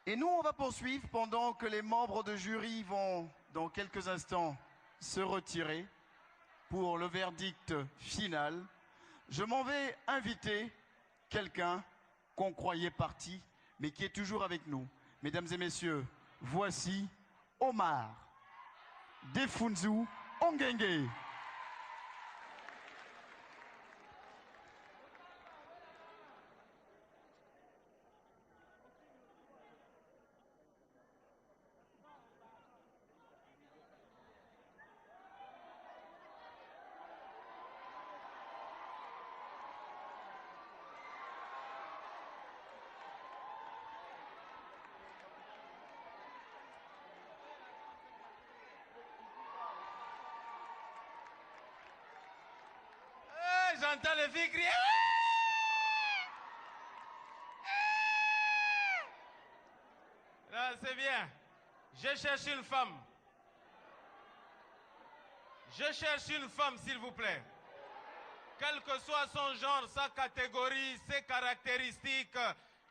Et nous, on va poursuivre pendant que les membres de jury vont, dans quelques instants, se retirer pour le verdict final. Je m'en vais inviter quelqu'un qu'on croyait parti, mais qui est toujours avec nous. Mesdames et messieurs, voici Omar Defunzu Ongenge. J'entends les filles crier. Là, c'est bien. Je cherche une femme. Je cherche une femme, s'il vous plaît. Quel que soit son genre, sa catégorie, ses caractéristiques,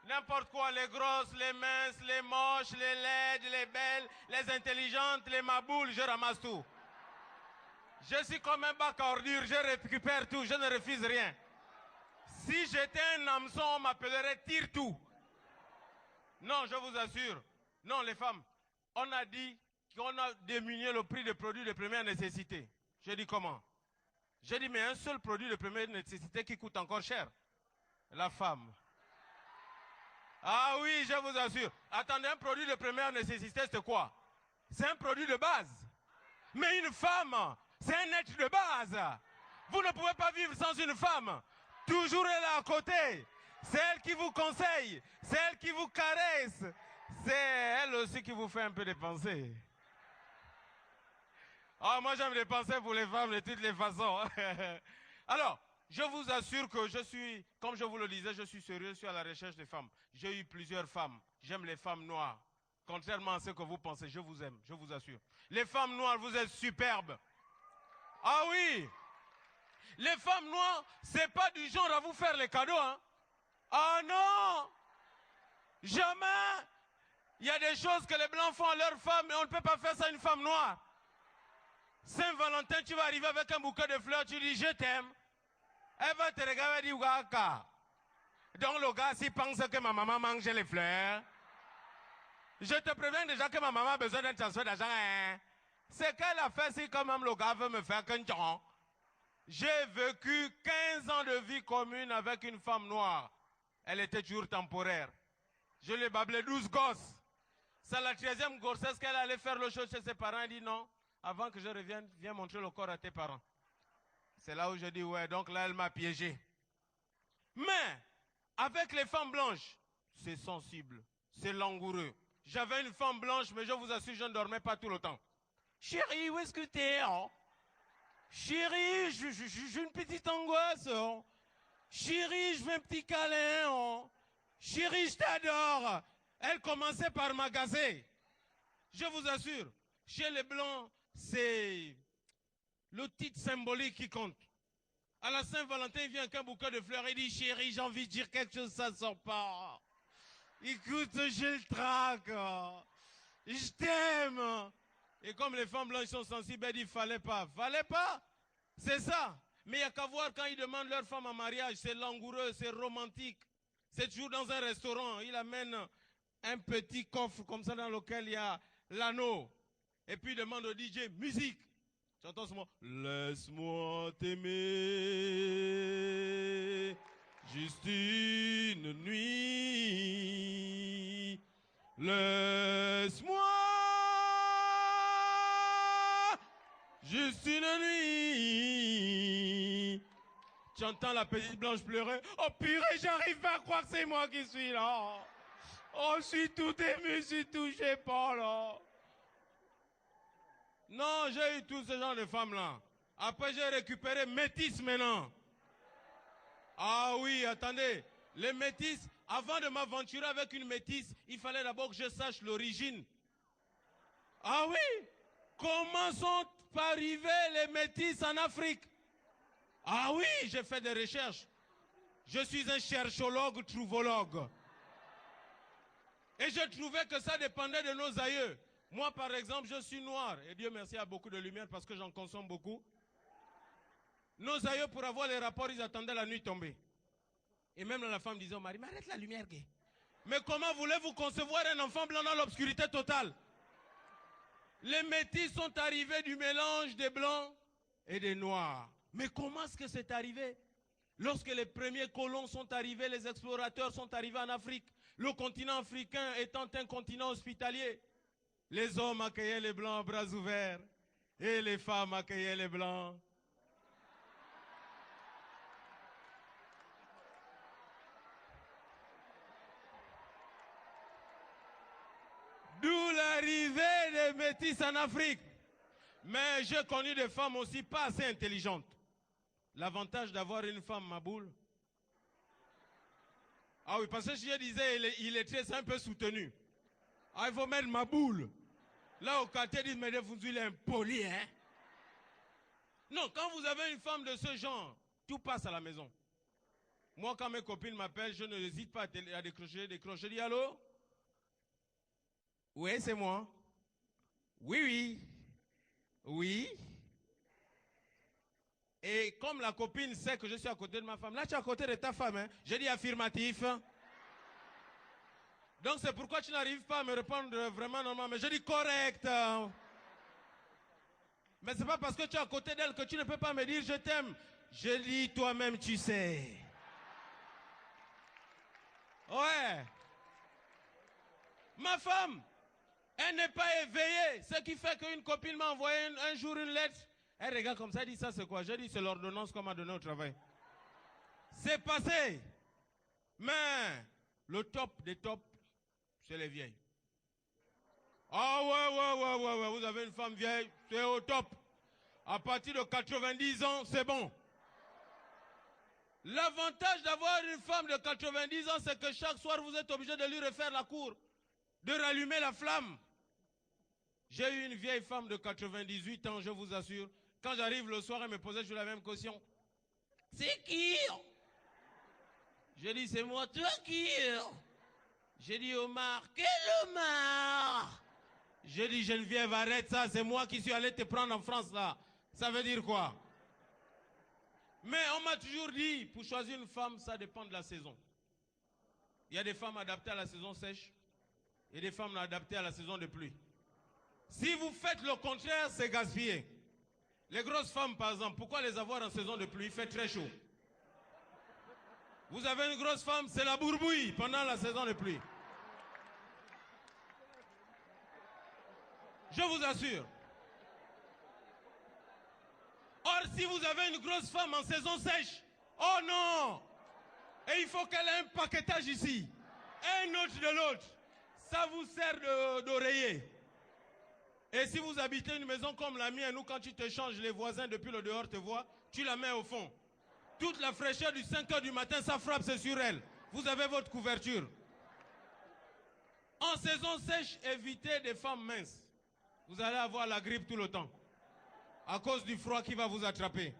n'importe quoi, les grosses, les minces, les moches, les laides, les belles, les intelligentes, les maboules, je ramasse tout. Je suis comme un bac à ordures, je récupère tout, je ne refuse rien. Si j'étais un hameçon, on m'appellerait tire-tout. Non, je vous assure. Non, les femmes, on a dit qu'on a diminué le prix des produits de première nécessité. J'ai dit comment? J'ai dit, mais un seul produit de première nécessité qui coûte encore cher. La femme. Ah oui, je vous assure. Attendez, un produit de première nécessité, c'est quoi? C'est un produit de base. Mais une femme, c'est un être de base. Vous ne pouvez pas vivre sans une femme. Toujours elle est à côté. C'est elle qui vous conseille. C'est elle qui vous caresse. C'est elle aussi qui vous fait un peu dépenser. Ah, moi j'aime dépenser pour les femmes de toutes les façons. Alors, je vous assure que je suis, comme je vous le disais, je suis sérieux, je suis à la recherche des femmes. J'ai eu plusieurs femmes. J'aime les femmes noires. Contrairement à ce que vous pensez, je vous aime, je vous assure. Les femmes noires, vous êtes superbes. Ah oui! Les femmes noires, c'est pas du genre à vous faire les cadeaux, hein? Ah non! Jamais! Il y a des choses que les blancs font à leurs femmes, mais on ne peut pas faire ça à une femme noire. Saint-Valentin, tu vas arriver avec un bouquet de fleurs, tu dis je t'aime. Elle va te regarder et dire Waka. Donc le gars, s'il pense que ma maman mange les fleurs, je te préviens déjà que ma maman a besoin d'un transfert d'argent. Hein. C'est qu'elle a fait si quand même le gars veut me faire qu'un temps. J'ai vécu 15 ans de vie commune avec une femme noire. Elle était toujours temporaire. Je lui ai bablé 12 gosses. C'est la 13e grossesse qu'elle allait faire le show chez ses parents. Elle dit non, avant que je revienne, viens montrer le corps à tes parents. C'est là où je dis ouais, donc là elle m'a piégé. Mais, avec les femmes blanches, c'est sensible, c'est langoureux. J'avais une femme blanche, mais je vous assure, je ne dormais pas tout le temps. Chérie, où est-ce que t'es, hein? Chérie, j'ai une petite angoisse, hein? Chérie, je veux un petit câlin, hein? Chérie, je t'adore. Elle commençait par m'agacer. Je vous assure, chez les blancs, c'est le titre symbolique qui compte. À la Saint-Valentin, il vient avec un bouquet de fleurs et dit, chérie, j'ai envie de dire quelque chose, ça ne sort pas. Écoute, je le traque. Je t'aime. Et comme les femmes blanches sont sensibles, elles disent, fallait pas. Fallait pas. C'est ça. Mais il n'y a qu'à voir quand ils demandent leur femme en mariage. C'est langoureux, c'est romantique. C'est toujours dans un restaurant. Il amène un petit coffre comme ça dans lequel il y a l'anneau. Et puis il demande au DJ, musique. Tu entends ce mot? Laisse-moi t'aimer juste une nuit. Laisse-moi juste une nuit. Tu entends la petite blanche pleurer. Oh purée, j'arrive pas à croire que c'est moi qui suis là. Oh, je suis tout ému, je suis touché par là. Non, j'ai eu tout ce genre de femmes-là. Après, j'ai récupéré métis maintenant. Ah oui, attendez. Les métis, avant de m'aventurer avec une métisse, il fallait d'abord que je sache l'origine. Ah oui? Comment sont arrivés les métis en Afrique? Ah oui, j'ai fait des recherches. Je suis un cherchologue, trouvologue. Et je trouvais que ça dépendait de nos aïeux. Moi, par exemple, je suis noir. Et Dieu merci, il y a beaucoup de lumière parce que j'en consomme beaucoup. Nos aïeux, pour avoir les rapports, ils attendaient la nuit tombée. Et même la femme disait au mari, mais arrête la lumière, gay. Mais comment voulez-vous concevoir un enfant blanc dans l'obscurité totale? Les métis sont arrivés du mélange des blancs et des noirs. Mais comment est-ce que c'est arrivé? Lorsque les premiers colons sont arrivés, les explorateurs sont arrivés en Afrique, le continent africain étant un continent hospitalier, les hommes accueillaient les blancs à bras ouverts et les femmes accueillaient les blancs. D'où l'arrivée des métis en Afrique. Mais j'ai connu des femmes aussi pas assez intelligentes. L'avantage d'avoir une femme maboule. Ah oui, parce que je disais, il est très un peu soutenu. Ah, il faut mettre maboule. Là, au quartier, ils disent, mais vous êtes impoli, hein? Non, quand vous avez une femme de ce genre, tout passe à la maison. Moi, quand mes copines m'appellent, je n'hésite pas à décrocher. Je dis, allô? Oui, c'est moi. Oui, oui. Oui. Et comme la copine sait que je suis à côté de ma femme, là tu es à côté de ta femme, hein? Je dis affirmatif. Donc c'est pourquoi tu n'arrives pas à me répondre vraiment normalement. Mais je dis correct. Mais c'est pas parce que tu es à côté d'elle que tu ne peux pas me dire je t'aime. Je dis toi-même tu sais. Ouais. Ma femme, elle n'est pas éveillée. Ce qui fait qu'une copine m'a envoyé un jour une lettre. Elle regarde comme ça, elle dit ça c'est quoi? Je dis c'est l'ordonnance qu'on m'a donnée au travail. C'est passé. Mais le top des tops, c'est les vieilles. Ah ouais, vous avez une femme vieille, c'est au top. À partir de 90 ans, c'est bon. L'avantage d'avoir une femme de 90 ans, c'est que chaque soir, vous êtes obligé de lui refaire la cour, de rallumer la flamme. J'ai eu une vieille femme de 98 ans, je vous assure. Quand j'arrive le soir, elle me posait toujours la même question. C'est qui? J'ai dit, c'est moi, toi qui? J'ai dit, Omar, quel Omar? J'ai dit, Geneviève, arrête ça, c'est moi qui suis allé te prendre en France là. Ça veut dire quoi? Mais on m'a toujours dit, pour choisir une femme, ça dépend de la saison. Il y a des femmes adaptées à la saison sèche et des femmes adaptées à la saison de pluie. Si vous faites le contraire, c'est gaspillé. Les grosses femmes, par exemple, pourquoi les avoir en saison de pluie? Il fait très chaud. Vous avez une grosse femme, c'est la bourbouille pendant la saison de pluie. Je vous assure. Or, si vous avez une grosse femme en saison sèche, oh non! Et il faut qu'elle ait un paquetage ici, un autre de l'autre. Ça vous sert d'oreiller. Et si vous habitez une maison comme la mienne, où quand tu te changes, les voisins depuis le dehors te voient, tu la mets au fond. Toute la fraîcheur du 5 h du matin, ça frappe, c'est sur elle. Vous avez votre couverture. En saison sèche, évitez des femmes minces. Vous allez avoir la grippe tout le temps. À cause du froid qui va vous attraper.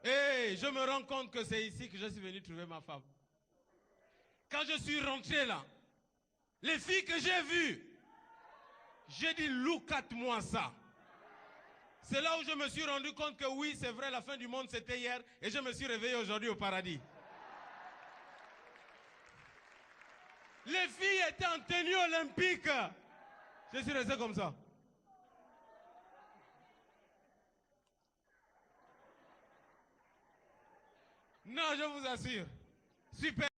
Et je me rends compte que c'est ici que je suis venu trouver ma femme. Quand je suis rentré là, les filles que j'ai vues, j'ai dit, look at moi ça. C'est là où je me suis rendu compte que oui, c'est vrai, la fin du monde c'était hier et je me suis réveillé aujourd'hui au paradis. Les filles étaient en tenue olympique. Je suis resté comme ça. Non, je vous assure. Super.